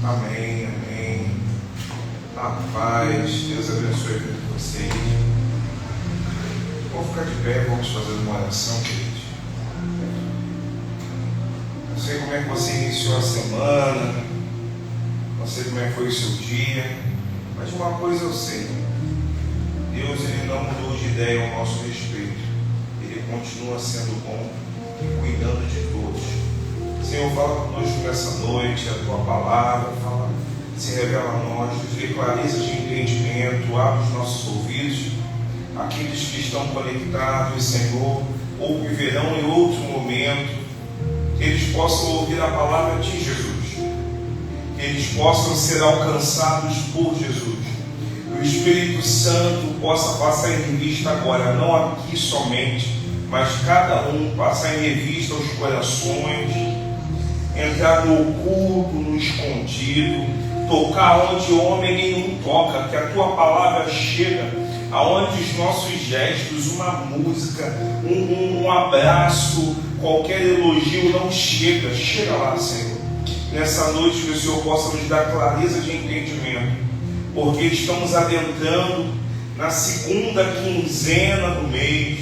Amém, amém. A paz, Deus abençoe a vida de vocês. Vamos ficar de pé, vamos fazer uma oração, queridos. Não sei como é que você iniciou a semana, não sei como é que foi o seu dia, mas uma coisa eu sei: Deus, Ele não mudou de ideia ao nosso respeito. Ele continua sendo bom e cuidando de todos. Senhor, fala conosco nessa noite, a Tua palavra, se revela a nós, nos dê clareza de entendimento, abre os nossos ouvidos. Aqueles que estão conectados, Senhor, ou viverão em outro momento, que eles possam ouvir a palavra de Jesus, que eles possam ser alcançados por Jesus. Que o Espírito Santo possa passar em revista agora, não aqui somente, mas cada um passar em revista os corações, entrar no oculto, no escondido, tocar onde homem nenhum toca, que a Tua palavra chega aonde os nossos gestos, uma música, um abraço, qualquer elogio não chega. Chega lá, Senhor. Nessa noite que o Senhor possa nos dar clareza de entendimento, porque estamos adentrando na segunda quinzena do mês.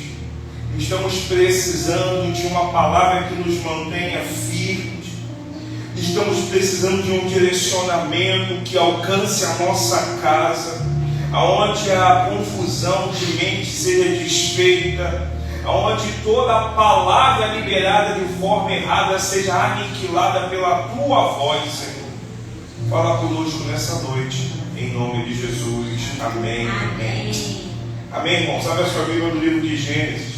Estamos precisando de uma palavra que nos mantenha firmes. Estamos precisando de um direcionamento que alcance a nossa casa, aonde a confusão de mente seja desfeita, aonde toda palavra liberada de forma errada seja aniquilada pela Tua voz, Senhor. Fala conosco nessa noite, em nome de Jesus. Amém. Amém. Amém, irmãos. Abre a sua Bíblia no livro de Gênesis.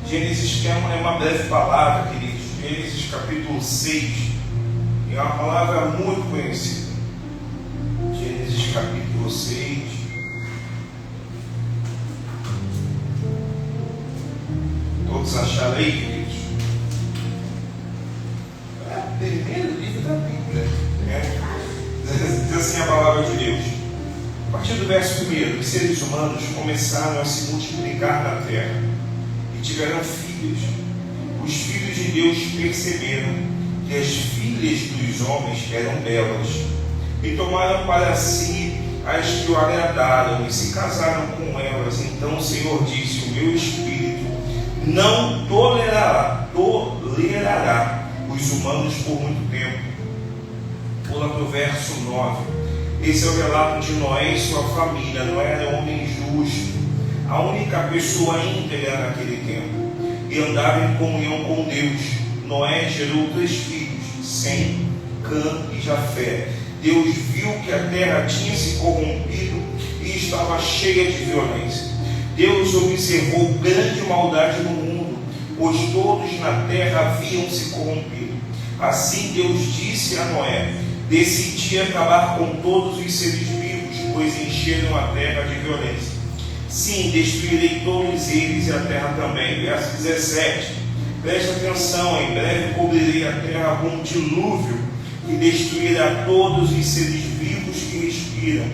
Gênesis é uma breve palavra, queridos. Gênesis capítulo 6 é uma palavra muito conhecida. Gênesis capítulo 6. Todos acharam aí, queridos? É o primeiro livro da Bíblia. Diz assim a palavra de Deus. A partir do verso 1, os seres humanos começaram a se multiplicar na terra e tiveram filhos. Os filhos de Deus perceberam que as filhas dos homens eram belas e tomaram para si as que o agradaram e se casaram com elas. Então o Senhor disse: o meu espírito não tolerará os humanos por muito tempo. Pula para o verso 9. Esse é o relato de Noé e sua família. Noé era homem justo, a única pessoa íntegra naquele tempo, e andava em comunhão com Deus. Noé gerou 3 filhos, Sem, Cã e Jafé. Deus viu que a terra tinha se corrompido e estava cheia de violência. Deus observou grande maldade no mundo, pois todos na terra haviam se corrompido. Assim Deus disse a Noé: decidi acabar com todos os seres vivos, pois encheram a terra de violência. Sim, destruirei todos eles e a terra também. Verso 17. Preste atenção: em breve cobrirei a terra com um dilúvio que destruirá todos os seres vivos que respiram.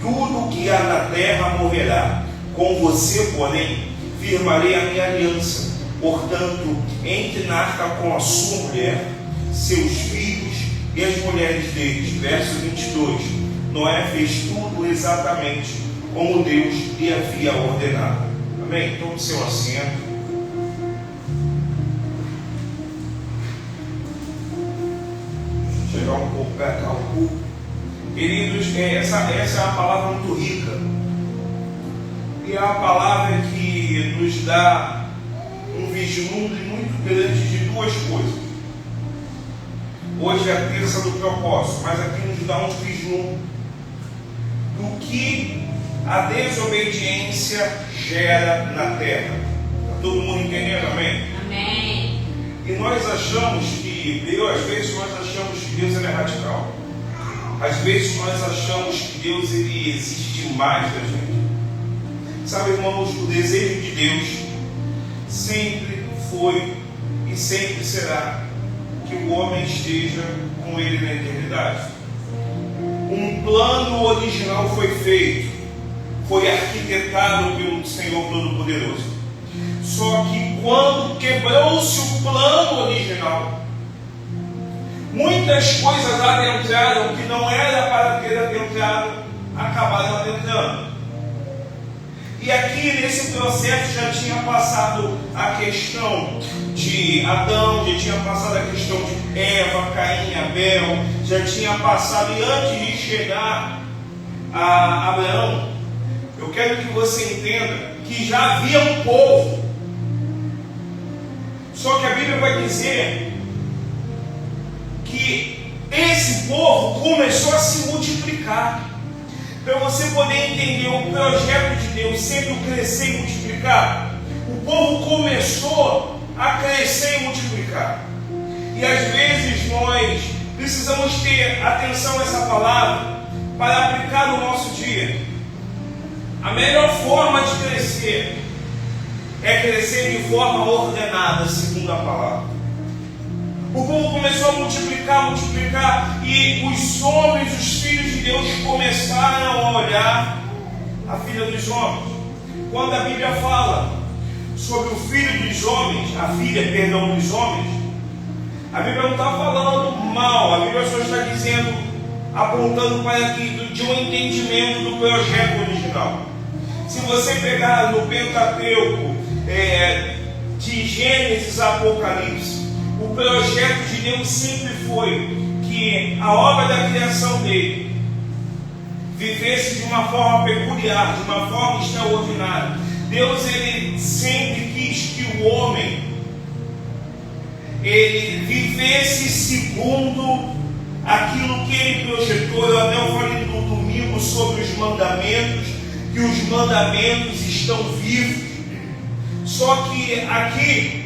Tudo o que há na terra morrerá. Com você, porém, firmarei a minha aliança. Portanto, entre na arca com a sua mulher, seus filhos e as mulheres deles. Verso 22. Noé fez tudo exatamente como Deus lhe havia ordenado. Amém? Tome seu assento. Chegar um pouco para cá o culto. Queridos, essa é uma palavra muito rica. E é uma palavra que nos dá um vislumbre muito grande de duas coisas. Hoje é a terça do propósito, mas aqui nos dá um vislumbre do que a desobediência gera na terra. Está todo mundo entendendo? Amém? Amém. E nós achamos que Deus, às vezes nós achamos que Deus é radical. Às vezes nós achamos que Deus ele exige demais da gente. Sabe, irmãos, o desejo de Deus sempre foi e sempre será que o homem esteja com Ele na eternidade. Um plano original foi feito, foi arquitetado pelo Senhor Todo-Poderoso. Só que quando quebrou-se o plano original, Muitas coisas adentraram que não era para ter adentrado, acabaram adentrando. E aqui nesse processo já tinha passado a questão de Adão, já tinha passado a questão de Eva, Caim, Abel, já tinha passado, e antes de chegar a Abraão, eu quero que você entenda que já havia um povo. Só que a Bíblia vai dizer que esse povo começou a se multiplicar. Para você poder entender o projeto de Deus sendo crescer e multiplicar, o povo começou a crescer e multiplicar. E às vezes nós precisamos ter atenção a essa palavra para aplicar no nosso dia. A melhor forma de crescer é crescer de forma ordenada, segundo a palavra. O povo começou a multiplicar, e os homens, os filhos de Deus, começaram a olhar a filha dos homens. Quando a Bíblia fala sobre o filho dos homens, a filha, perdão, dos homens, a Bíblia não está falando mal, a Bíblia só está dizendo, apontando para aqui, de um entendimento do projeto original. Se você pegar no Pentateuco, de Gênesis a Apocalipse, o projeto de Deus sempre foi que a obra da criação dele vivesse de uma forma peculiar, de uma forma extraordinária. Deus, ele sempre quis que o homem ele vivesse segundo aquilo que ele projetou. Eu até falei no domingo sobre os mandamentos, que os mandamentos estão vivos. Só que aqui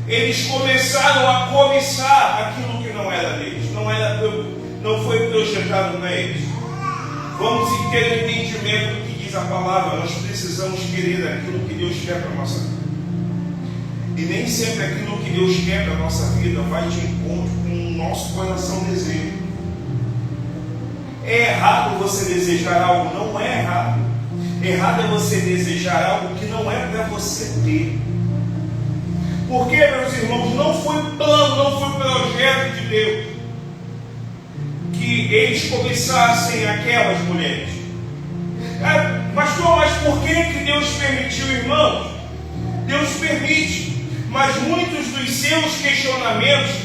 eles começaram a cobiçar aquilo que não era deles, não foi projetado para eles. Vamos ter o entendimento do que diz a palavra. Nós precisamos querer aquilo que Deus quer para a nossa vida. E nem sempre aquilo que Deus quer para a nossa vida vai de encontro com o nosso coração desejo. É errado você desejar algo, não é errado. Errado é você desejar algo que não é para você ter. Porque, meus irmãos, não foi plano, não foi projeto de Deus que eles cobiçassem aquelas mulheres. Pastor, mas por que Deus permitiu, irmãos? Deus permite, mas muitos dos seus questionamentos,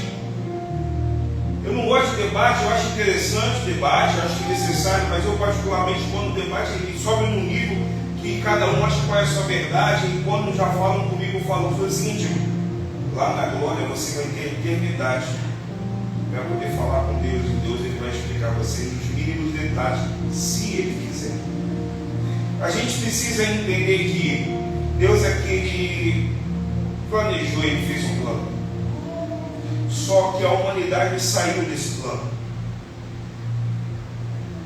eu não gosto de debate, eu acho interessante o debate, eu acho necessário, mas eu particularmente, quando o debate ele sobe num nível que cada um acha qual é a sua verdade, e quando já falam comigo, eu falo o seguinte: lá na glória você vai ter eternidade para poder falar com Deus, e Deus ele vai explicar a você nos mínimos detalhes, se Ele quiser. A gente precisa entender que Deus é aquele que planejou, Ele fez um plano. Só que a humanidade saiu desse plano.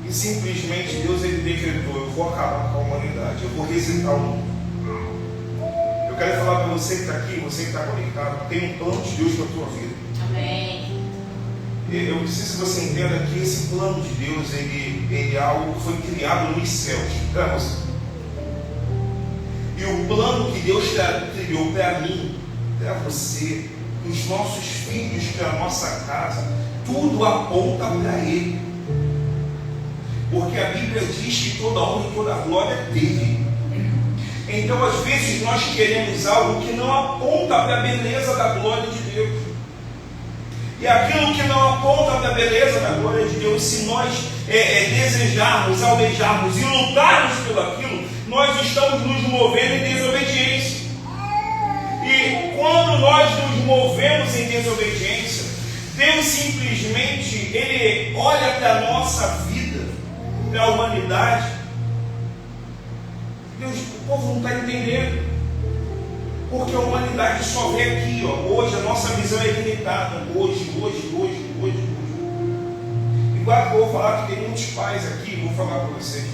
E simplesmente Deus ele decretou: eu vou acabar com a humanidade, eu vou resetar o mundo. Eu quero falar para você que está aqui, você que está conectado, tem um plano de Deus para a tua vida. Amém. Eu preciso que você entenda que esse plano de Deus, ele é algo que foi criado nos céus para você. E o plano que Deus criou para mim, para você, os nossos filhos, para a nossa casa, tudo aponta para Ele. Porque a Bíblia diz que toda honra e toda glória é dele. Então, às vezes, nós queremos algo que não aponta para a beleza da glória de Deus. E aquilo que não aponta para a beleza da glória de Deus, se nós desejarmos, almejarmos e lutarmos pelo aquilo, nós estamos nos movendo em desobediência. E quando nós nos movemos em desobediência, Deus simplesmente, Ele olha para a nossa vida, para a humanidade. Deus, o povo não está entendendo. Porque a humanidade só vê aqui, ó, hoje, a nossa visão é limitada. Hoje. Igual que eu vou falar que tem muitos pais aqui, vou falar para vocês.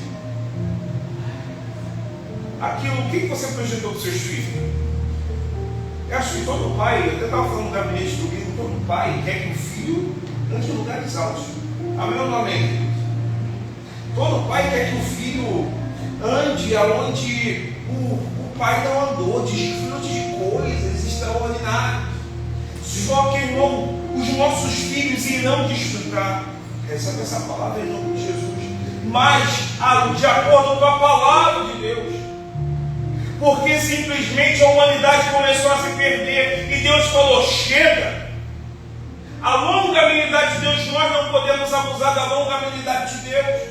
Aquilo, o que você projetou para os seus filhos? Eu acho que todo pai, eu até estava falando no gabinete do livro, todo pai quer que o filho ande em lugares altos. Amém ou não amém? Todo pai quer que o filho ande aonde o pai não andou, desfrute de coisas extraordinárias. Só que, irmão, os nossos filhos irão desfrutar. Recebe essa palavra em nome de Jesus. Mas de acordo com a palavra de Deus. Porque simplesmente a humanidade começou a se perder. E Deus falou, chega. A longanimidade de Deus, nós não podemos abusar da longanimidade de Deus.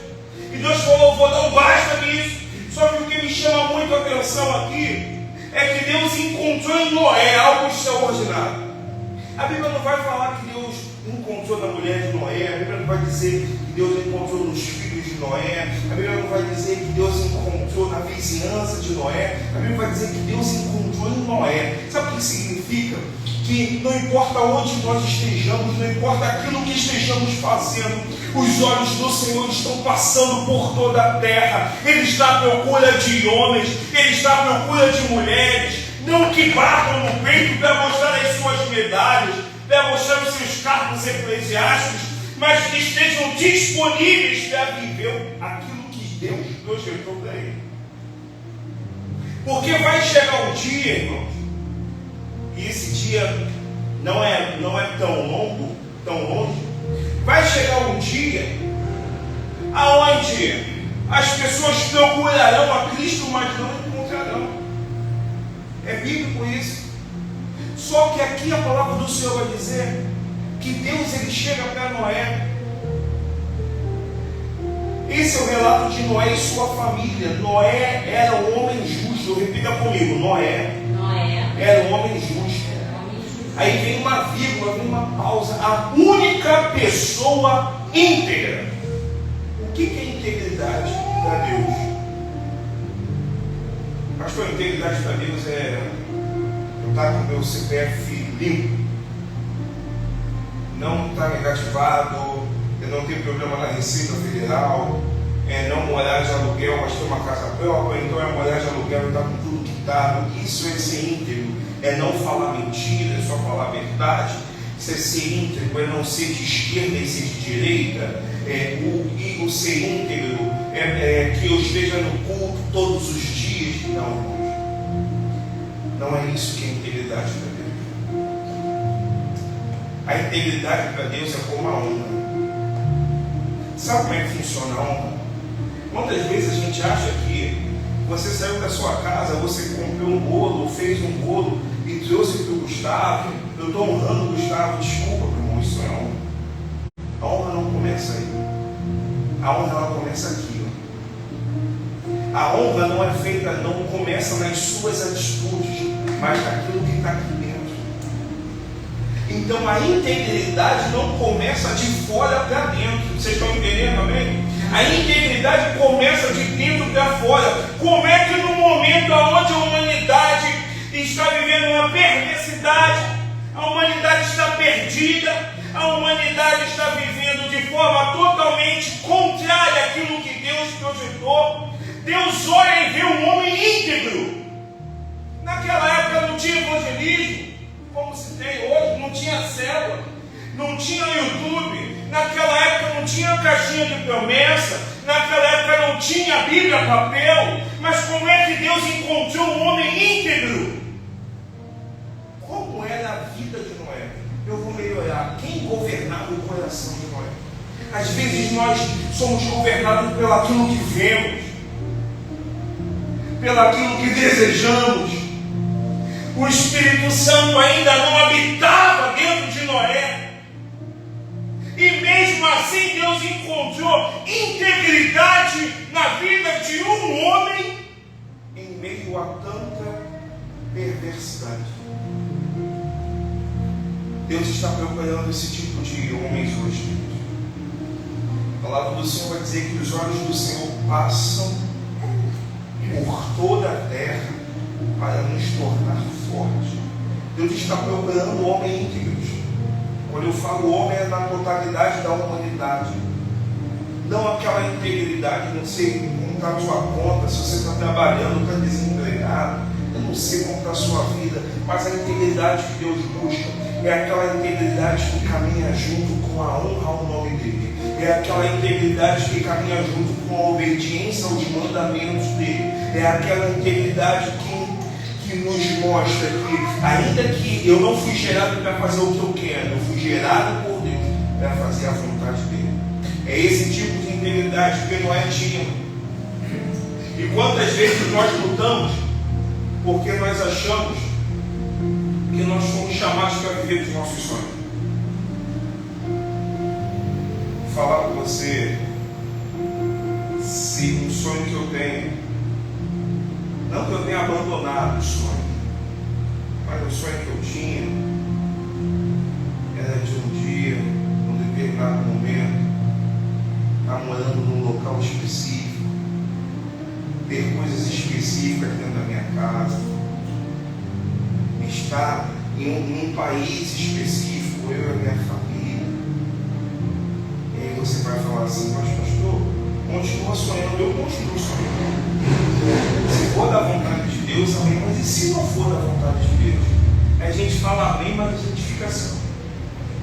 E Deus falou, vou dar um basta nisso. Só que o que me chama muito a atenção aqui é que Deus encontrou em Noé algo extraordinário. A Bíblia não vai falar que Deus encontrou na mulher de Noé, a Bíblia não vai dizer que Deus encontrou nos filhos de Noé, a Bíblia não vai dizer que Deus encontrou na vizinhança de Noé, a Bíblia vai dizer que Deus encontrou em Noé. Sabe o que significa? Que não importa onde nós estejamos, não importa aquilo que estejamos fazendo, os olhos do Senhor estão passando por toda a terra. Ele está à procura de homens, Ele está à procura de mulheres, não que batam no peito para mostrar as suas medalhas, para mostrar os seus cargos eclesiásticos, mas que estejam disponíveis para viver aquilo que Deus projetou para ele. Porque vai chegar um dia, irmãos, e esse dia não é tão longe, vai chegar um dia aonde as pessoas procurarão a Cristo, mas não encontrarão. É bíblico isso. Só que aqui a palavra do Senhor vai dizer que Deus ele chega para Noé. Esse é o relato de Noé e sua família. Noé era um homem justo. Repita comigo, Noé era um homem justo. Aí vem uma vírgula, vem uma pausa. A única pessoa íntegra. O que é integridade para Deus? Pastor, integridade para Deus é eu estar com o meu CPF limpo, não estar negativado, eu não ter problema na Receita Federal, não morar de aluguel, mas ter uma casa própria, então é morar de aluguel e estar com tudo quitado. Isso é ser íntegro, é não falar mentira, é só falar a verdade. Isso é ser íntegro, é não ser de esquerda e ser de direita. O ser íntegro é que eu esteja no culto todos os dias. Não, irmãos. Não é isso que é integridade para Deus. A integridade para Deus é como a honra. Sabe como é que funciona a honra? Quantas vezes a gente acha que você saiu da sua casa, você comprou um bolo, fez um bolo e trouxe para o Gustavo. Eu estou honrando o Gustavo, desculpa, meu irmão, isso é honra. A honra não começa aí. A honra ela começa aqui. Ó. A honra não é feita, não começa nas suas atitudes, mas naquilo que está aqui dentro. Então a integridade não começa de fora para dentro. Vocês estão entendendo, amém? A integridade começa de dentro para fora. Como é que no momento onde a humanidade está vivendo uma perversidade, a humanidade está perdida, a humanidade está vivendo de forma totalmente contrária àquilo que Deus projetou, Deus olha e vê um homem íntegro. Naquela época não tinha evangelismo, como se tem hoje, não tinha célula, não tinha YouTube, naquela época não tinha caixinha de promessa, naquela época não tinha Bíblia, papel, mas como é que Deus encontrou um homem íntegro? Como era a vida de Noé? Eu vou melhorar. Quem governava o coração de Noé? Às vezes nós somos governados pelo aquilo que vemos, pelo aquilo que desejamos. O Espírito Santo ainda não habitava dentro de Noé. E mesmo assim Deus encontrou integridade na vida de um homem em meio a tanta perversidade. Deus está procurando esse tipo de homens hoje. A palavra do Senhor vai dizer que os olhos do Senhor passam por toda a terra para nos tornar fortes. Deus está procurando homens íntegros. Quando eu falo homem, é na totalidade da humanidade. Não aquela integridade, não sei como está a sua conta, se você está trabalhando, está desempregado, eu não sei como está a sua vida, mas a integridade que Deus busca é aquela integridade que caminha junto com a honra ao nome dele. É aquela integridade que caminha junto com a obediência aos mandamentos dele. É aquela integridade que que nos mostra que, ainda que eu não fui gerado para fazer o que eu quero, eu fui gerado por Deus para fazer a vontade dele. É esse tipo de integridade que Noé tinha. E quantas vezes nós lutamos porque nós achamos que nós fomos chamados para viver os nossos sonhos. Vou falar para você, se um sonho que eu tenho, não que eu tenha abandonado o sonho, mas o sonho que eu tinha era de um dia, num determinado momento, estar morando num local específico, ter coisas específicas dentro da minha casa, estar em um país específico, eu e a minha família. E aí você vai falar assim, mas pastor, continua sonhando, eu continuo sonhando. Se for da vontade de Deus, amém, mas e se não for da vontade de Deus? A gente fala amém, mas a gente fica assim.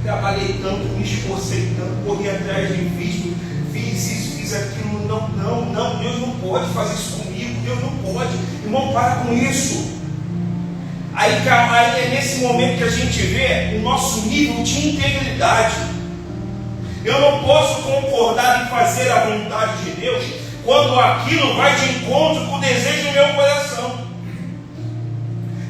Trabalhei tanto, me esforcei tanto, corri atrás de visto, fiz isso, fiz aquilo. Não, Deus não pode fazer isso comigo, Deus não pode. Irmão, para com isso. Aí é nesse momento que a gente vê o nosso nível de integridade. Eu não posso concordar em fazer a vontade de Deus quando aquilo vai de encontro com o desejo do meu coração.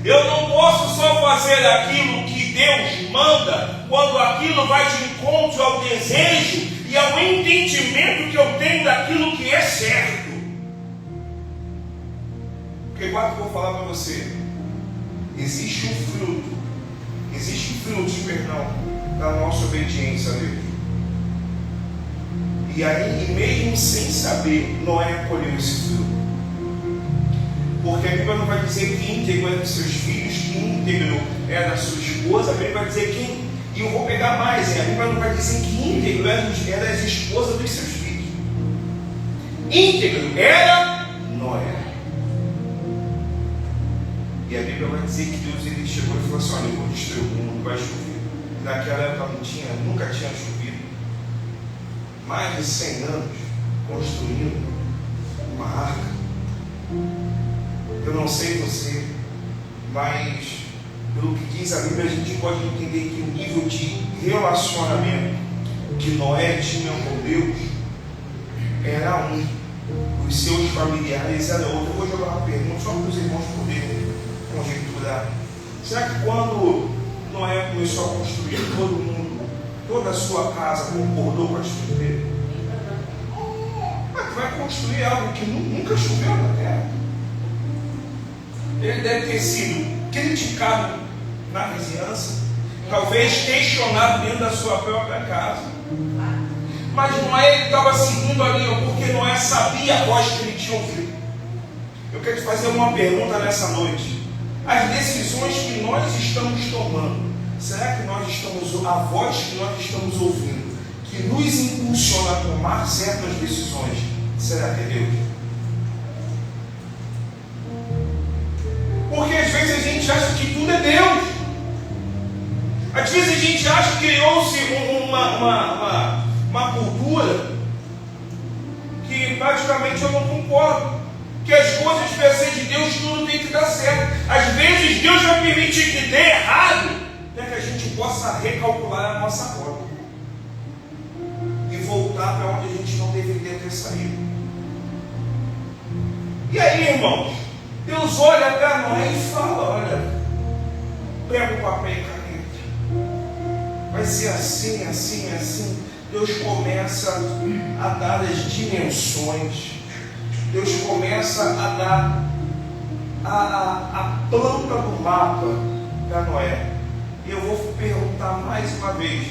Eu não posso só fazer aquilo que Deus manda quando aquilo vai de encontro ao desejo e ao entendimento que eu tenho daquilo que é certo. Porque agora que eu vou falar para você, existe frutos, da nossa obediência a Deus. E aí, mesmo sem saber, Noé colheu esse fruto. Porque a Bíblia não vai dizer que íntegro é dos seus filhos, que íntegro é da sua esposa. A Bíblia vai dizer que, e eu vou pegar mais, a Bíblia não vai dizer que íntegro é das esposas dos seus filhos. Íntegro era Noé. E a Bíblia vai dizer que Deus ele chegou e falou assim, olha, eu vou destruir o mundo, vai chover. Naquela época nunca tinha chovido. Mais de 100 anos construindo uma arca. Eu não sei você, mas pelo que diz a Bíblia, a gente pode entender que o nível de relacionamento que Noé tinha com Deus era um, os seus familiares era outro. Eu vou jogar uma pergunta só para os irmãos poderem conjecturar. Será que quando Noé começou a construir, todo mundo, toda a sua casa concordou com a atitude dele? Mas tu vai construir algo que nunca choveu na terra. Ele deve ter sido criticado na vizinhança, talvez questionado dentro da sua própria casa. Mas Noé estava seguindo ali, porque Noé sabia a voz que ele tinha ouvido. Eu quero te fazer uma pergunta nessa noite. As decisões que nós estamos tomando, será que nós estamos, a voz que nós estamos ouvindo, que nos impulsiona a tomar certas decisões, será que é Deus? Porque às vezes a gente acha que tudo é Deus. Às vezes a gente acha que criou-se uma cultura que praticamente eu não concordo. Que as coisas para ser de Deus tudo tem que dar certo. Às vezes Deus vai permitir que dê errado para que a gente possa recalcular a nossa rota e voltar para onde a gente não deveria ter saído. E aí, irmãos, Deus olha para Noé e fala, olha, pega o papel e caneta, vai ser assim, assim, assim. Deus começa a dar as dimensões, Deus começa a dar a planta do mapa para Noé. E eu vou perguntar mais uma vez,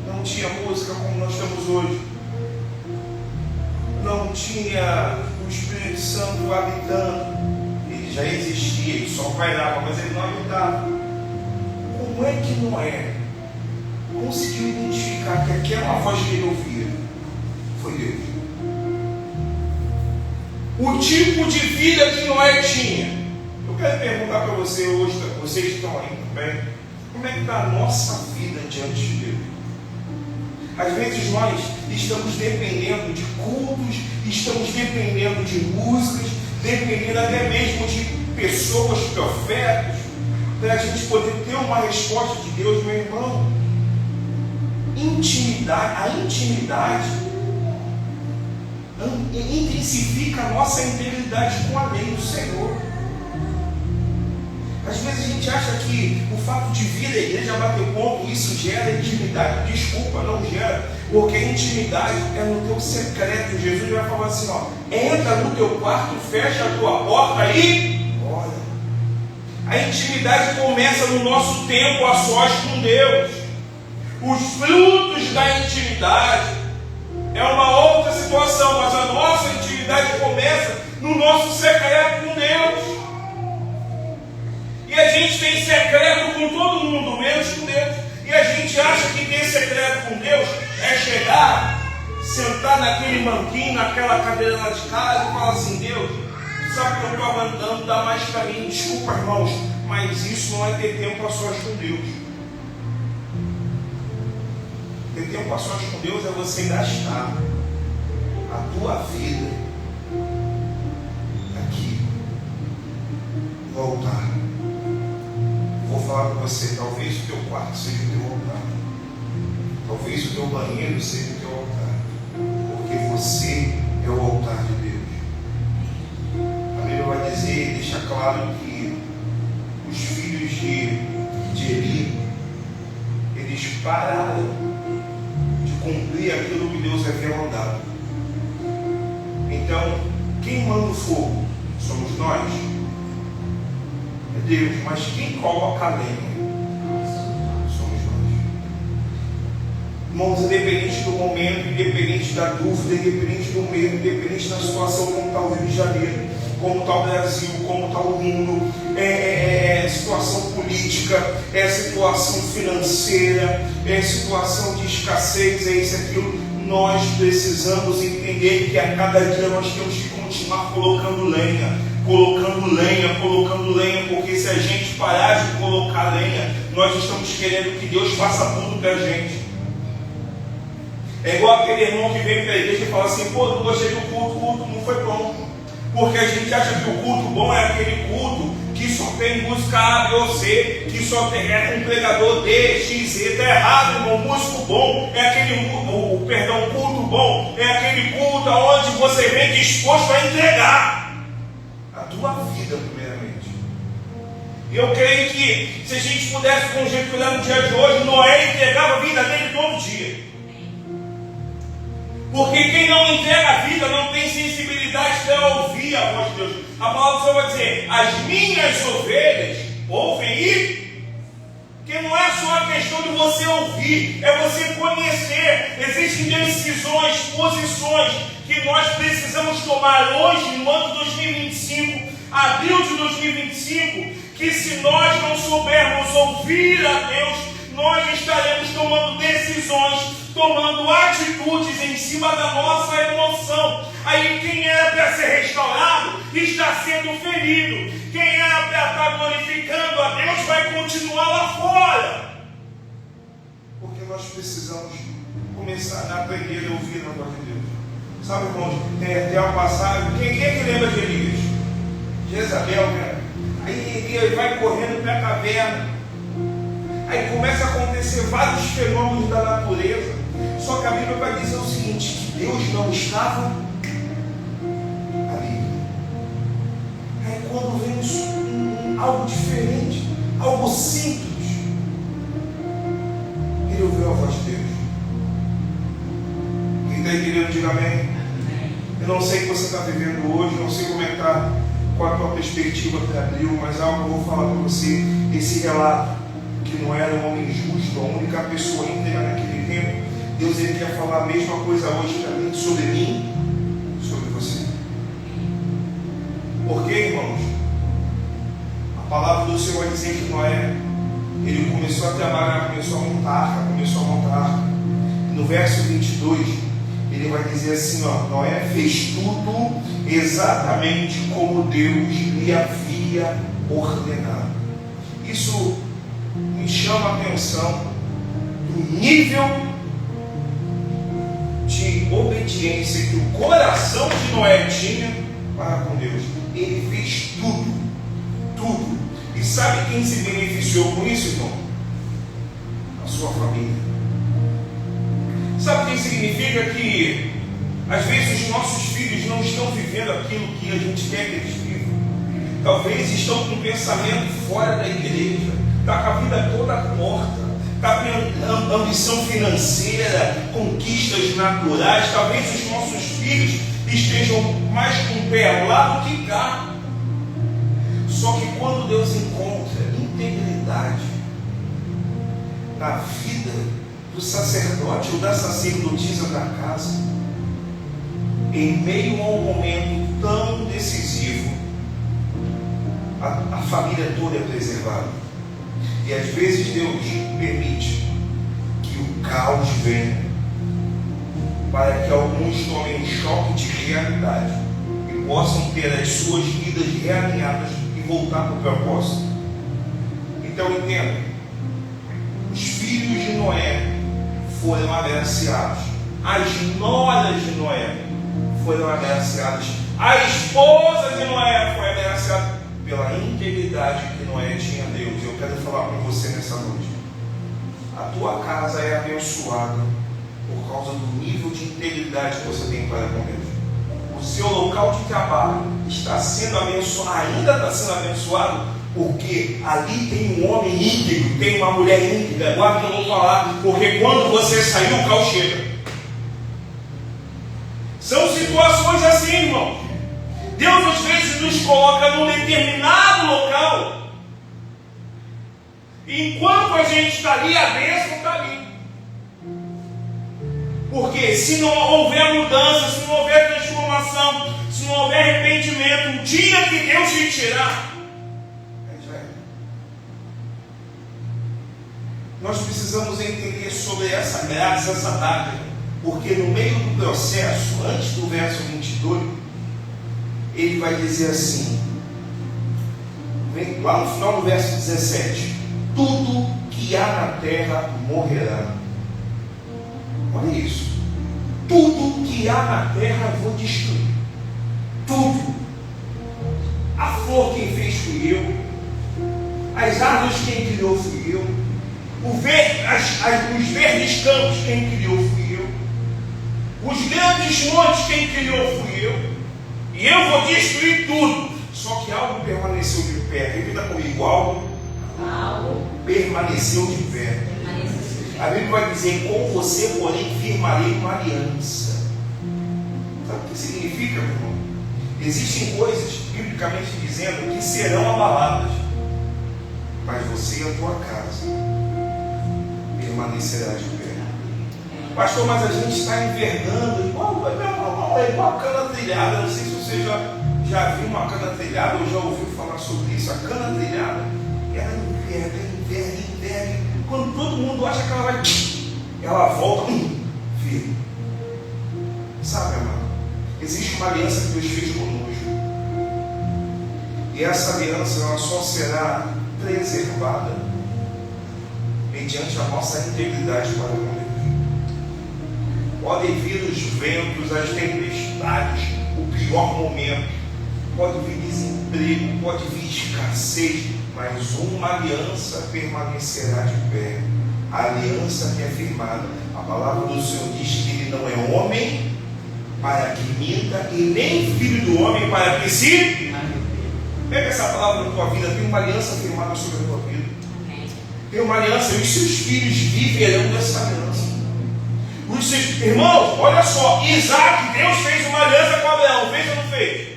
não tinha música como nós temos hoje, não tinha o Espírito Santo habitando, ele já existia, ele só pairava, mas ele não habitava. Como é que Noé conseguiu identificar que aquela voz que ele ouvia foi Deus? O tipo de vida que Noé tinha. Eu quero perguntar para você hoje, vocês que estão aí também, como é que está a nossa vida diante de Deus? Às vezes nós estamos dependendo de cultos, estamos dependendo de músicas, dependendo até mesmo de pessoas, profetas, para a gente poder ter uma resposta de Deus, meu irmão. A intimidade intensifica a nossa integridade com a lei do Senhor. Às vezes a gente acha que o fato de vir à igreja bater ponto, isso gera intimidade. Desculpa, não gera, porque a intimidade é no teu secreto. Jesus vai falar assim, ó, entra no teu quarto, fecha a tua porta e ora. A intimidade começa no nosso tempo a sós com Deus. Os frutos da intimidade é uma outra situação, mas a nossa intimidade começa no nosso secreto com Deus. E a gente tem secreto com todo mundo, menos com Deus. E a gente acha que ter secreto com Deus é chegar, sentar naquele banquinho, naquela cadeira lá de casa e falar assim, Deus, sabe que eu estou andando, dá mais para mim, desculpa irmãos, mas isso não é ter tempo a sós com Deus. Ter tempo a sós com Deus é você gastar a tua vida aqui, voltar. Vou falar para você, talvez o teu quarto seja o teu altar, talvez o teu banheiro seja o teu altar, porque você é o altar de Deus. A Bíblia vai dizer, deixa claro que os filhos de Eli, eles pararam de cumprir aquilo que Deus havia mandado. Então, quem manda o fogo? Somos nós. É Deus, mas quem coloca a lenha? Somos nós. Irmãos, independente do momento, independente da dúvida, independente do medo, independente da situação, como está o Rio de Janeiro, como está o Brasil, como está o mundo, situação política, situação financeira, situação de escassez, isso, aquilo, nós precisamos entender que a cada dia nós temos que continuar colocando lenha, porque se a gente parar de colocar lenha, nós estamos querendo que Deus faça tudo para a gente. É igual aquele irmão que vem para a igreja e fala assim, pô, não gostei do culto, o culto não foi bom. Porque a gente acha que o culto bom é aquele culto que só tem música A, B ou C, que só tem um pregador D, X, Z. Está errado, irmão. Músico bom é aquele, culto bom é aquele culto onde você vem disposto a entregar a tua vida, primeiramente. E eu creio que se a gente pudesse conjecturar no dia de hoje, Noé entregava a vida dele todo dia. Porque quem não entrega a vida não tem sensibilidade para ouvir a voz de Deus. A palavra do Senhor vai dizer, as minhas ovelhas ouvem e... Porque não é só a questão de você ouvir, é você conhecer. Existem decisões, posições que nós precisamos tomar hoje, no ano 2025, abril de 2025, que se nós não soubermos ouvir a Deus, nós estaremos tomando decisões, tomando atitudes em cima da nossa emoção. Aí quem era para ser restaurado está sendo ferido. Quem era para estar glorificando a Deus vai continuar lá fora. Porque nós precisamos começar a aprender a ouvir a voz de Deus. Sabe, irmãos, tem até uma passagem. Quem é que lembra de Elias? Jezabel, né? Aí Elias vai correndo para a caverna. Aí começa a acontecer vários fenômenos da natureza. Só que a Bíblia vai dizer o seguinte, que Deus não estava ali. Aí quando vem algo diferente, algo simples, ele ouviu a voz de Deus. Quem está entendendo, diga amém. Eu não sei o que você está vivendo hoje, não sei como é que está, qual a tua perspectiva para abril, mas algo eu vou falar para você, esse relato, que não era um homem justo, a única pessoa íntegra naquele tempo, Deus ele quer falar a mesma coisa hoje para mim, sobre você. Por quê, irmãos? A palavra do Senhor vai dizer que Noé, ele começou a trabalhar, começou a montar arca. No verso 22, ele vai dizer assim, ó, Noé fez tudo exatamente como Deus lhe havia ordenado. Isso me chama a atenção do nível de obediência que o coração de Noé tinha para com Deus. Ele fez tudo Tudo. E sabe quem se beneficiou com isso, irmão? A sua família. Sabe o que significa? Que às vezes os nossos filhos não estão vivendo aquilo que a gente quer que eles vivam. Talvez estão com um pensamento fora da igreja, está com a vida toda morta, está com ambição financeira, conquistas naturais. Talvez os nossos filhos estejam mais com o pé lá do que cá. Só que quando Deus encontra integridade na vida do sacerdote ou da sacerdotisa da casa, em meio a um momento tão decisivo, a família toda é preservada. E às vezes Deus permite que o caos venha para que alguns tomem um choque de realidade e possam ter as suas vidas realinhadas e voltar para o propósito. Então entenda, os filhos de Noé foram agraciados, as noras de Noé foram agraciadas, a esposa de Noé foi agraciada pela integridade que Noé tinha a Deus. Eu quero falar com você nessa noite: a tua casa é abençoada por causa do nível de integridade que você tem para com Deus. O seu local de trabalho está sendo abençoado, ainda está sendo abençoado, porque ali tem um homem íntegro, tem uma mulher íntegra. Agora que eu vou falar, porque quando você sair, o caos chega. São situações assim, irmão. Deus às vezes nos coloca num determinado local, e enquanto a gente está ali, a bênção está ali. Porque se não houver mudança, se não houver transformação, se não houver arrependimento, o dia que Deus te tirar, nós precisamos entender sobre essa graça, essa dádiva, porque no meio do processo, antes do verso 22, ele vai dizer assim, lá no final do verso 17: tudo que há na terra morrerá. Olha isso. Tudo que há na terra eu vou destruir. Tudo. A flor quem fez fui eu. As árvores quem criou fui eu. Os verdes campos quem criou fui eu. Os grandes montes quem criou fui eu. E eu vou destruir tudo. Só que algo permaneceu de pé. Repita comigo: algo permaneceu de pé. A Bíblia vai dizer: com você, porém, firmarei uma aliança. Sabe o que significa, meu irmão? Existem coisas, biblicamente dizendo, que serão abaladas, mas você e a tua casa permanecerá de pé. Pastor, mas a gente está envergando igual a cana trilhada. Não sei se você já viu uma cana trilhada ou já ouviu falar sobre isso. A cana trilhada, ela enverga. Quando todo mundo acha que ela volta, firme. Sabe, amado? Existe uma aliança que Deus fez conosco. E essa aliança ela só será preservada mediante a nossa integridade para com Deus. Podem vir os ventos, as tempestades, o pior momento. Pode vir desemprego, pode vir escassez, mas uma aliança permanecerá de pé. A aliança que é firmada. A palavra do Senhor diz que Ele não é homem para que minta, e nem filho do homem para que se... Pega essa palavra na tua vida. Tem uma aliança firmada sobre a tua vida. Tem uma aliança, e os seus filhos viverão dessa aliança. Os seus irmãos, olha só, Isaac, Deus fez uma aliança com Abraão, fez ou não fez?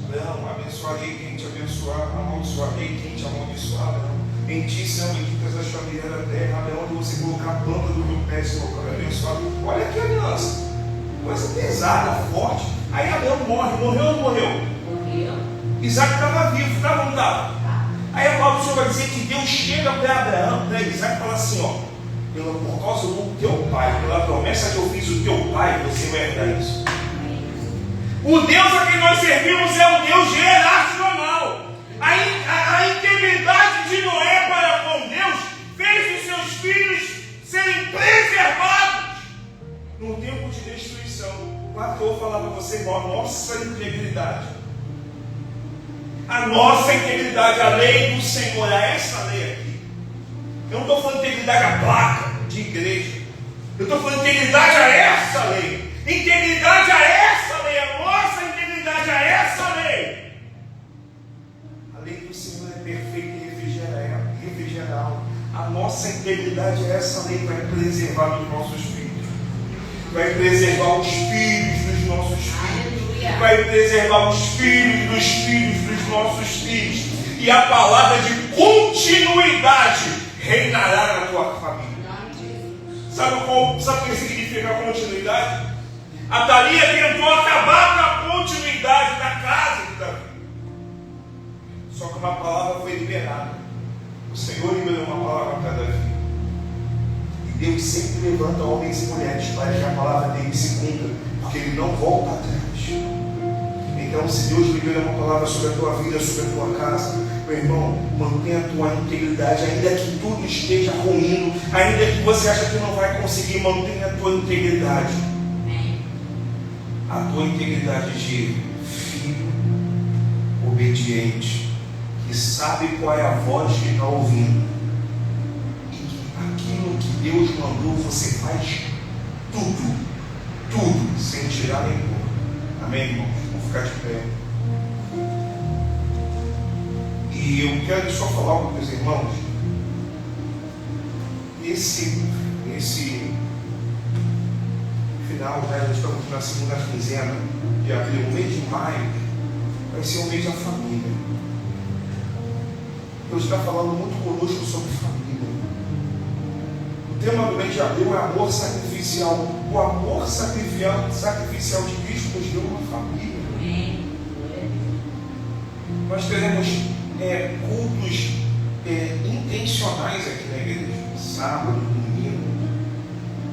Abraão, abençoarei quem te abençoar, amaldiçoarei quem te amaldiçoar, Abraão. Em ti serão benditas as famílias da terra, Abraão, onde você colocar a planta do meu pé, se colocar abençoado. Olha que aliança, coisa pesada, forte. Aí Abraão morreu ou não morreu? Morreu. Isaac estava vivo, estava ou não estava? Aí a palavra do Senhor vai dizer que Deus chega para Abraão, para Isaac, e fala assim: ó, por causa do teu pai, pela promessa que eu fiz o teu pai, você vai herdar isso. O Deus a quem nós servimos é um Deus geracional. A integridade de Noé para com Deus fez os seus filhos serem preservados num tempo de destruição. Lá que eu vou falar para você, irmão, a nossa integridade, a A nossa integridade, a lei do Senhor, é essa lei aqui. Eu não estou falando de integridade à placa de igreja. Eu estou falando de integridade a essa lei. Integridade a essa lei. A nossa integridade a essa lei. A lei do Senhor é perfeita e refrigera a alma. A nossa integridade a essa lei vai preservar os nossos filhos. Vai preservar os filhos dos nossos filhos. Vai preservar os filhos dos nossos filhos. E a palavra de continuidade reinará na tua família. Sabe o que significa continuidade? A Thalia tentou acabar com a continuidade da casa de Davi. Só que uma palavra foi liberada. O Senhor liberou uma palavra para Davi. E Deus sempre levanta homens e mulheres para que a palavra dele se cumpra, porque ele não volta atrás. Então, se Deus libera uma palavra sobre a tua vida, sobre a tua casa, meu irmão, mantenha a tua integridade, ainda que tudo esteja ruindo, ainda que você acha que não vai conseguir, mantenha a tua integridade. A tua integridade de filho obediente, que sabe qual é a voz que está ouvindo, e que aquilo que Deus mandou você faz tudo, sem tirar nem pôr. Amém, irmãos? Vamos ficar de pé. E eu quero só falar algo para os irmãos. Esse final, né, nós estamos na segunda quinzena de abril, o mês de maio vai ser um mês da família. Deus está falando muito conosco sobre família. O tema do mês de abril é amor sacrificial. O amor sacrificial de Cristo nos deu uma família. Nós teremos cultos intencionais aqui na igreja, sábado, domingo.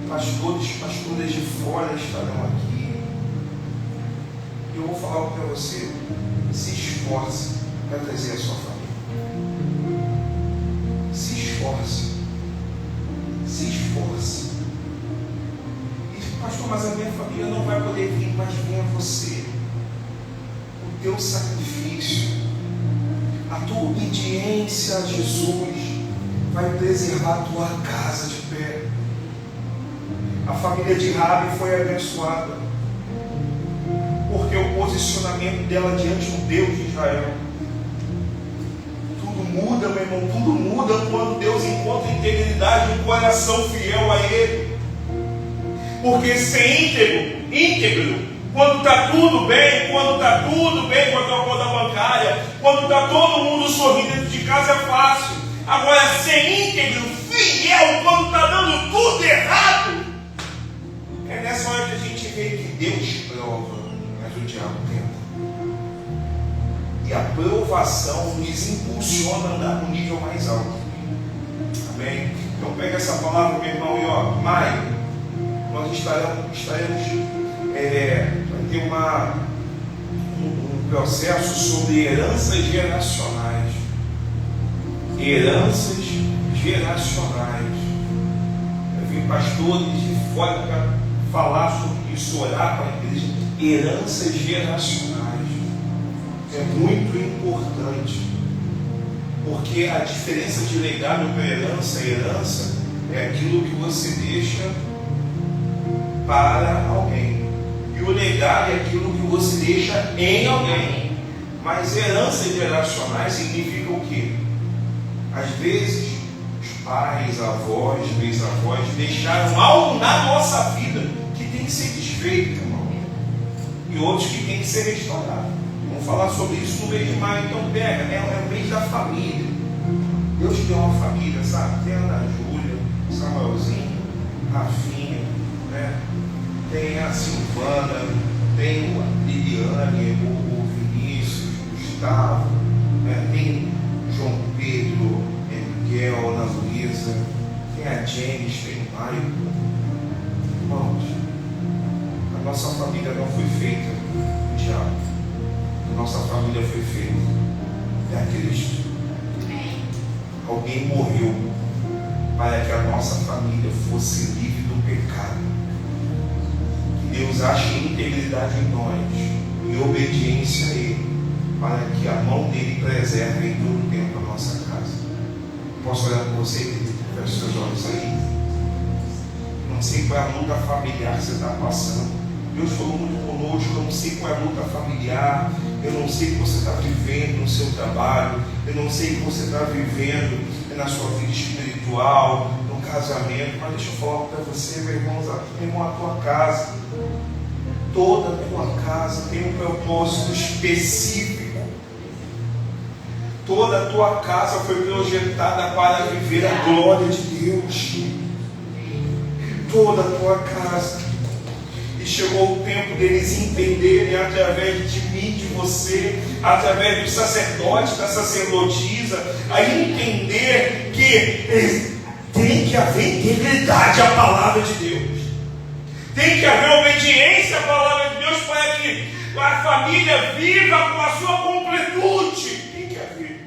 Pastores, pastoras de fora estarão aqui. Eu vou falar algo para você. Se esforce para trazer a sua família. Se esforce. Se esforce. E, pastor, mas a minha família não vai poder vir, mas venha você. O teu sacrifício, a tua obediência a Jesus vai preservar a tua casa de pé. A família de Rabi foi abençoada porque o posicionamento dela diante do Deus de Israel. Tudo muda, meu irmão, tudo muda quando Deus encontra integridade e um coração fiel a Ele. Porque ser íntegro, quando está tudo bem, com a tua conta bancária, quando está todo mundo sorrindo dentro de casa é fácil. Agora, ser íntegro, fiel, quando está dando tudo errado, é nessa hora que a gente vê que Deus prova, mas o diabo tenta. E a provação nos impulsiona a andar no nível mais alto. Amém? Então pega essa palavra, meu irmão, e maio, nós estaremos vai ter um processo sobre heranças geracionais. Heranças geracionais. Eu vi pastores de fora para falar sobre isso, orar para a igreja. Heranças geracionais. É muito importante. Porque a diferença de legado para herança é aquilo que você deixa para alguém. E o legado é aquilo que você deixa em alguém. Mas heranças geracionais significa o quê? Às vezes, os pais, avós, bisavós deixaram algo na nossa vida que tem que ser desfeito, irmão. E outros que tem que ser restaurado. Vamos falar sobre isso no mês de maio. Então pega, é o mês da família. Deus deu uma família, sabe? Tem a Ana Júlia, Samuelzinho, Rafinha, né? Tem a Silvana, tem a Liliane, o Vinícius, o Gustavo, né? Tem João Pedro, Miguel, Ana Luísa, tem a James, tem o Maio. Irmãos, a nossa família não foi feita do diabo. A nossa família foi feita a Cristo. Alguém morreu para que a nossa família fosse livre do pecado. Que Deus ache integridade em nós e obediência a Ele, para que a mão dele preserve em todo o tempo a nossa casa. Posso olhar para você, querido? Feche seus olhos aí. Não sei qual é a luta familiar que você está passando. Deus falou muito conosco. Eu não sei qual é a luta familiar. Eu não sei o que você está vivendo no seu trabalho. Eu não sei o que você está vivendo na sua vida espiritual, no casamento. Mas deixa eu falar para você, meu irmão, a tua casa, toda a tua casa tem um propósito específico. Toda a tua casa foi projetada para viver a glória de Deus. Toda a tua casa. E chegou o tempo deles entenderem, através de mim, de você, através do sacerdote, da sacerdotisa, a entender que tem que haver integridade à palavra de Deus. Tem que haver obediência à palavra de Deus para que a família viva com a sua completude. Tem que haver.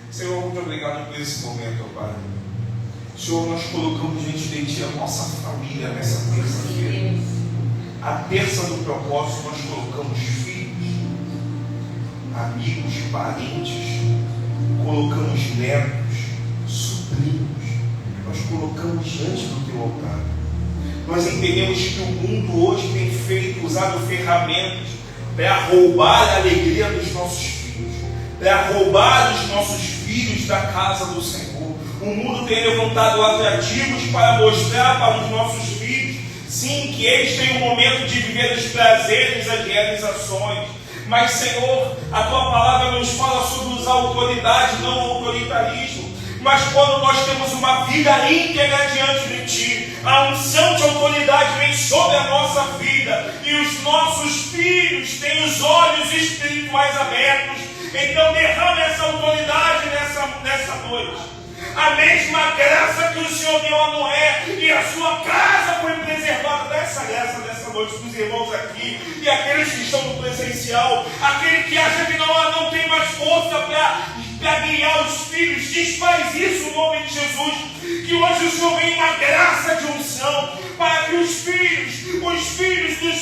Senhor, muito obrigado por esse momento, Pai. Senhor, nós colocamos diante de Ti a nossa família nessa terça-feira. A terça do propósito, nós colocamos filhos, amigos, parentes, colocamos netos, sobrinhos, nós colocamos diante do Teu altar. Nós entendemos que o mundo hoje tem usado ferramentas para roubar a alegria dos nossos filhos, para roubar os nossos filhos da casa do Senhor. O mundo tem levantado atrativos para mostrar para os nossos filhos, sim, que eles têm um momento de viver os prazeres, as realizações. Mas, Senhor, a Tua palavra nos fala sobre usar autoridade, não autoritarismo. Mas quando nós temos uma vida íntegra diante de Ti, a unção de autoridade vem sobre a nossa vida, e os nossos filhos têm os olhos espirituais abertos. Então derrama essa autoridade nessa noite. A mesma graça que o Senhor deu a Noé e a sua casa foi preservada. Dá essa graça nessa noite para os irmãos aqui e aqueles que estão no presencial, aquele que acha que não tem mais força para guiar os filhos, desfaz isso no nome de Jesus. Que hoje o Senhor venha uma graça de unção para que os filhos dos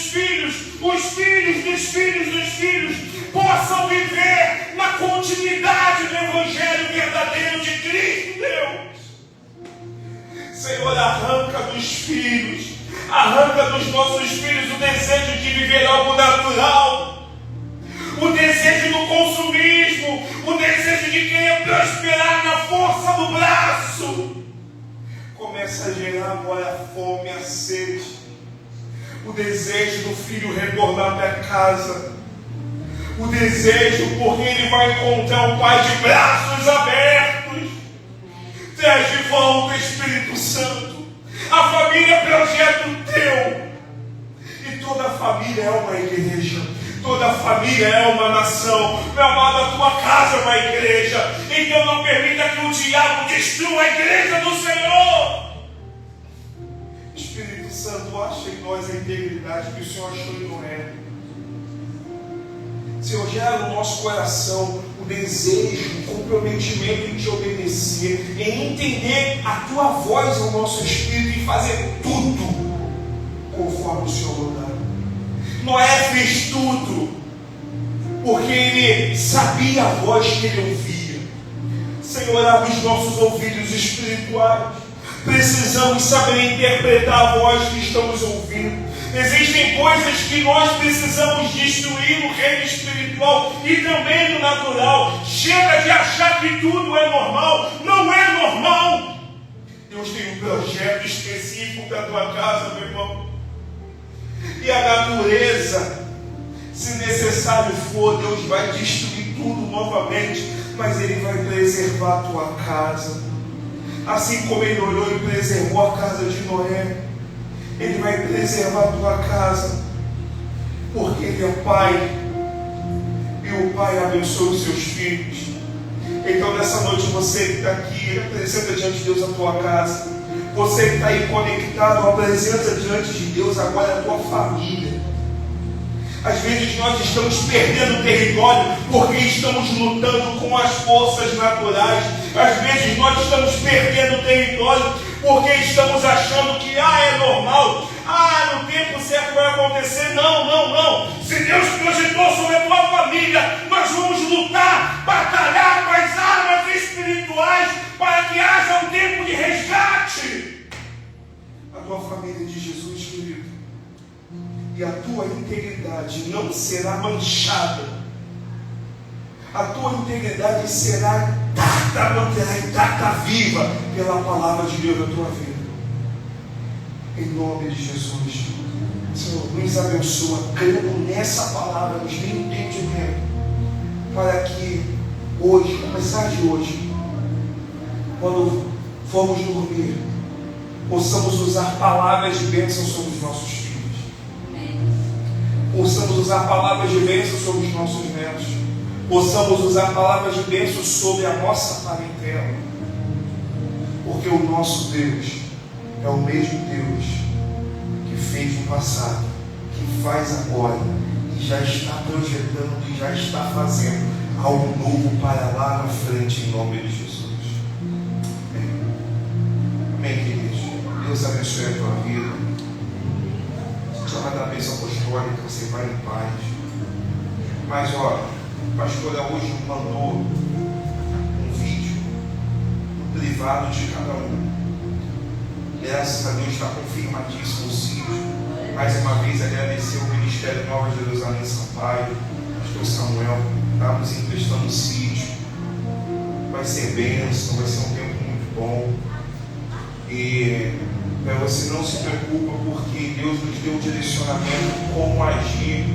filhos possam viver na continuidade do Evangelho verdadeiro de Cristo, Deus. Senhor, arranca dos nossos filhos o desejo de viver algo natural, o desejo do consumismo, o desejo de querer prosperar na força do braço. Começa a gerar agora a fome, a sede, o desejo do filho retornar para casa, o desejo porque ele vai encontrar o Pai de braços abertos. Traz de volta, Espírito Santo. A família é projeto Teu, e toda família é uma igreja, toda família é uma nação. Meu amado, a Tua casa é uma igreja. Então não permita que o diabo destrua a igreja do Senhor. Espírito Santo, acha em nós a integridade que o Senhor achou em Noé. Senhor, gera no nosso coração o desejo, o comprometimento em Te obedecer, em entender a Tua voz ao nosso espírito e fazer tudo conforme o Senhor mandar. Noé fez tudo porque ele sabia a voz que ele ouvia. Senhor, abre os nossos ouvidos espirituais. Precisamos saber interpretar a voz que estamos ouvindo. Existem coisas que nós precisamos destruir no reino espiritual e também no natural. Chega de achar que tudo é normal. Não é normal. Deus tem um projeto específico para a tua casa, meu irmão. E a natureza, se necessário for, Deus vai destruir tudo novamente, mas Ele vai preservar a tua casa. Assim como Ele olhou e preservou a casa de Noé, Ele vai preservar a tua casa, porque Ele é Pai, e o Pai abençoa os seus filhos. Então nessa noite, você que está aqui, apresenta diante de Deus a tua casa. Você que está aí conectado, apresenta diante de Deus agora a tua família. Às vezes nós estamos perdendo território porque estamos lutando com as forças naturais. Às vezes nós estamos perdendo território porque estamos achando que é normal. no tempo certo vai acontecer. Não, não, não. Se Deus projetou sobre a tua família, nós vamos lutar, batalhar com as armas espirituais para que haja um tempo de resgate. A tua família é de Jesus, querido, e a tua integridade não será manchada. A tua integridade será intacta, viva pela palavra de Deus na tua vida. Em nome de Jesus, Senhor, nos abençoa, crendo nessa palavra, nos dê entendimento, para que hoje, começar de hoje, quando formos dormir, possamos usar palavras de bênção sobre os nossos filhos, possamos usar palavras de bênção sobre os nossos netos, possamos usar palavras de bênção sobre a nossa parentela, porque o nosso Deus é o mesmo Deus que fez no passado, que faz agora, e já está projetando, e já está fazendo algo novo para lá na frente, em nome de Jesus. Amém, queridos? Deus abençoe a tua vida. Só vai dar a bênção apostólica, você vai em paz. Mas, ó, a pastora hoje mandou um vídeo no privado de cada um. Graças a Deus está confirmadíssimo o sítio. Mais uma vez agradecer ao Ministério Nova Jerusalém Sampaio, pastor Samuel, está nos emprestando o sítio. Vai ser bênção, vai ser um tempo muito bom. E você não se preocupa, porque Deus nos deu um direcionamento como agir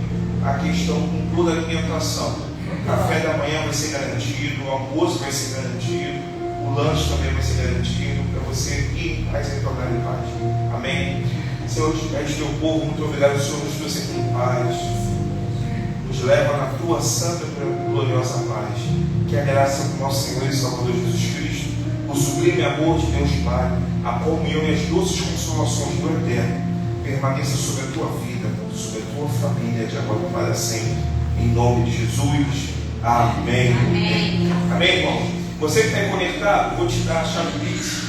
a questão com toda a alimentação. O café da manhã vai ser garantido, o almoço vai ser garantido, o lanche também vai ser garantido, para você ir e retornar em paz. Amém? Senhor, és teu povo, muito obrigado, Senhor, nos trouxe aqui em paz. Nos leva na tua santa e gloriosa paz. Que a graça do nosso Senhor e Salvador Jesus Cristo, o sublime amor de Deus Pai, a comunhão e as doces consolações do Eterno permaneça sobre a tua vida, sobre a tua família, de agora para sempre. Em nome de Jesus. Amém. Amém, amém, irmão. Você que está conectado, vou te dar a chave Pix.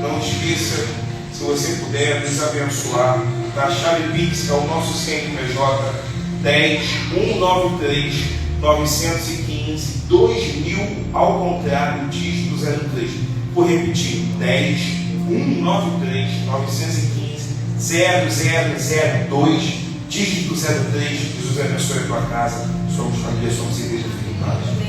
Não esqueça, se você puder, nos abençoar. A chave Pix é o nosso CNPJ 10 193 915 2000 ao contrário, dígito 03. Vou repetir: 10 193 915 0002, dígito 03. Jesus abençoe a tua casa. Somos família, somos igreja de paz.